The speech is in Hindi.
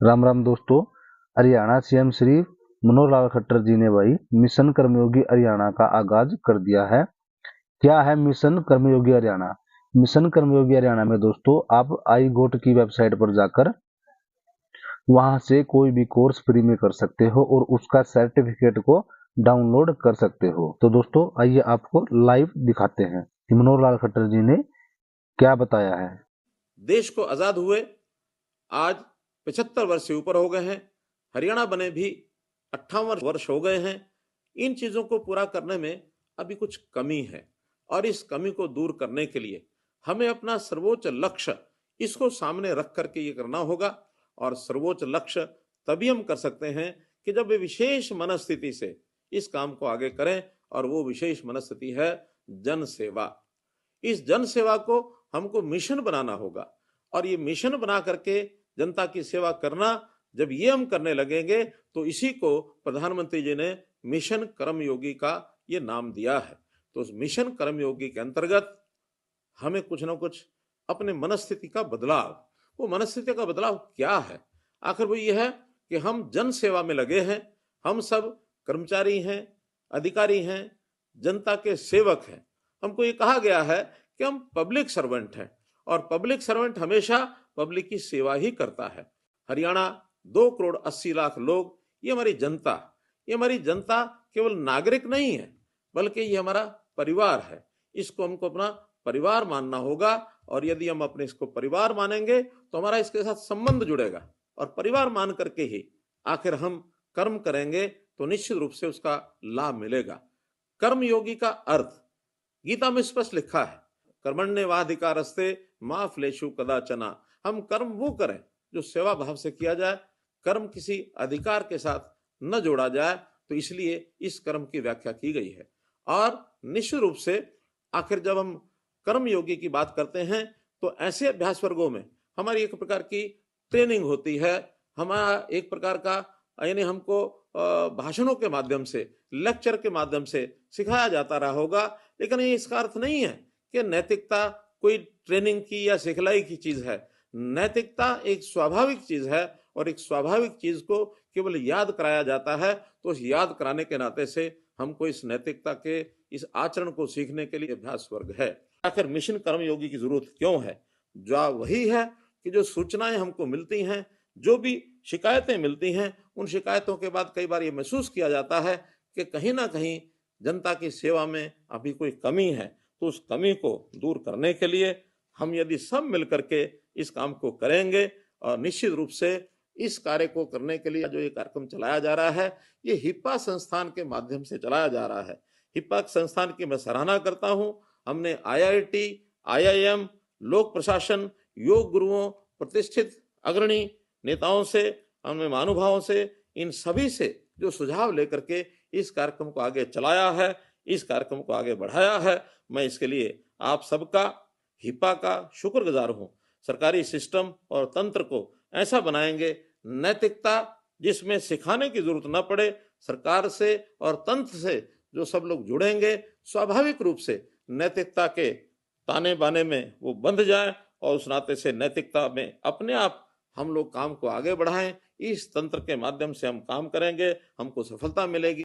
राम राम दोस्तों। हरियाणा सीएम श्री मनोहर लाल खट्टर जी ने भाई मिशन कर्मयोगी हरियाणा का आगाज कर दिया है। क्या है मिशन कर्मयोगी हरियाणा? मिशन कर्मयोगी हरियाणा में दोस्तों आप आई गोट की वेबसाइट पर जाकर वहां से कोई भी कोर्स फ्री में कर सकते हो और उसका सर्टिफिकेट को डाउनलोड कर सकते हो। तो दोस्तों आइए आपको लाइव दिखाते हैं कि मनोहर लाल खट्टर जी ने क्या बताया है। देश को आजाद हुए आज 75 वर्ष से ऊपर हो गए हैं। हरियाणा बने भी 58 वर्ष हो गए हैं। इन चीजों को पूरा करने में अभी कुछ कमी है और इस कमी को दूर करने के लिए हमें अपना सर्वोच्च लक्ष्य इसको सामने रख करके ये करना होगा। और सर्वोच्च लक्ष्य तभी हम कर सकते हैं कि जब वे विशेष मनस्थिति से इस काम को आगे करें, और वो विशेष मनस्थिति है जन सेवा। इस जन सेवा को हमको मिशन बनाना होगा और ये मिशन बना करके जनता की सेवा करना, जब ये हम करने लगेंगे तो इसी को प्रधानमंत्री जी ने मिशन कर्मयोगी का ये नाम दिया है। तो उस मिशन कर्मयोगी के अंतर्गत हमें कुछ ना कुछ अपने मनस्थिति का बदलाव, वो मनस्थिति का बदलाव क्या है? आखिर वो ये है कि हम जन सेवा में लगे हैं। हम सब कर्मचारी हैं, अधिकारी हैं, जनता के सेवक हैं। हमको ये कहा गया है कि हम पब्लिक सर्वेंट हैं और पब्लिक सर्वेंट हमेशा पब्लिक की सेवा ही करता है। हरियाणा 2 करोड़ 80 लाख लोग, ये हमारी जनता केवल नागरिक नहीं है, बल्कि ये हमारा परिवार है। इसको हमको अपना परिवार मानना होगा और यदि हम अपने इसको परिवार मानेंगे तो हमारा इसके साथ संबंध जुड़ेगा और परिवार मान करके ही आखिर हम कर्म करेंगे तो निश्चित रूप से उसका लाभ मिलेगा। कर्मयोगी का अर्थ गीता में स्पष्ट लिखा है, कर्मण्येवाधिकारस्ते मा फलेषु कदाचन। हम कर्म वो करें जो सेवा भाव से किया जाए, कर्म किसी अधिकार के साथ न जोड़ा जाए। तो इसलिए इस कर्म की व्याख्या की गई है। और निश्चित रूप से आखिर जब हम कर्मयोगी की बात करते हैं तो ऐसे अभ्यास वर्गों में हमारी एक प्रकार की ट्रेनिंग होती है। हमारा एक प्रकार का यानी हमको भाषणों के माध्यम से, लेक्चर के माध्यम से सिखाया जाता रहा होगा। लेकिन ये इसका अर्थ नहीं है कि नैतिकता कोई ट्रेनिंग की या सिखलाई की चीज है। नैतिकता एक स्वाभाविक चीज है और एक स्वाभाविक चीज को केवल याद कराया जाता है। तो उस याद कराने के नाते से हमको इस नैतिकता के इस आचरण को सीखने के लिए अभ्यास वर्ग है। आखिर मिशन कर्मयोगी की जरूरत क्यों है? जो वही है कि जो सूचनाएं हमको मिलती हैं, जो भी शिकायतें मिलती हैं, उन शिकायतों के बाद कई बार ये महसूस किया जाता है कि कहीं ना कहीं जनता की सेवा में अभी कोई कमी है। तो उस कमी को दूर करने के लिए हम यदि सब मिलकर के इस काम को करेंगे, और निश्चित रूप से इस कार्य को करने के लिए जो ये कार्यक्रम चलाया जा रहा है, ये हिप्पा संस्थान के माध्यम से चलाया जा रहा है। हिप्पा संस्थान की मैं सराहना करता हूं। हमने आईआईटी, आईआईएम, लोक प्रशासन, योग गुरुओं, प्रतिष्ठित अग्रणी नेताओं से, हमने महानुभावों से, इन सभी से जो सुझाव लेकर के इस कार्यक्रम को आगे चलाया है, इस कार्यक्रम को आगे बढ़ाया है। मैं इसके लिए आप सबका, हिप्पा का शुक्रगुजार हूं। सरकारी सिस्टम और तंत्र को ऐसा बनाएंगे, नैतिकता जिसमें सिखाने की जरूरत न पड़े, सरकार से और तंत्र से जो सब लोग जुड़ेंगे, स्वाभाविक रूप से नैतिकता के ताने बाने में वो बंध जाए और उस नाते से नैतिकता में अपने आप हम लोग काम को आगे बढ़ाएं। इस तंत्र के माध्यम से हम काम करेंगे, हमको सफलता मिलेगी।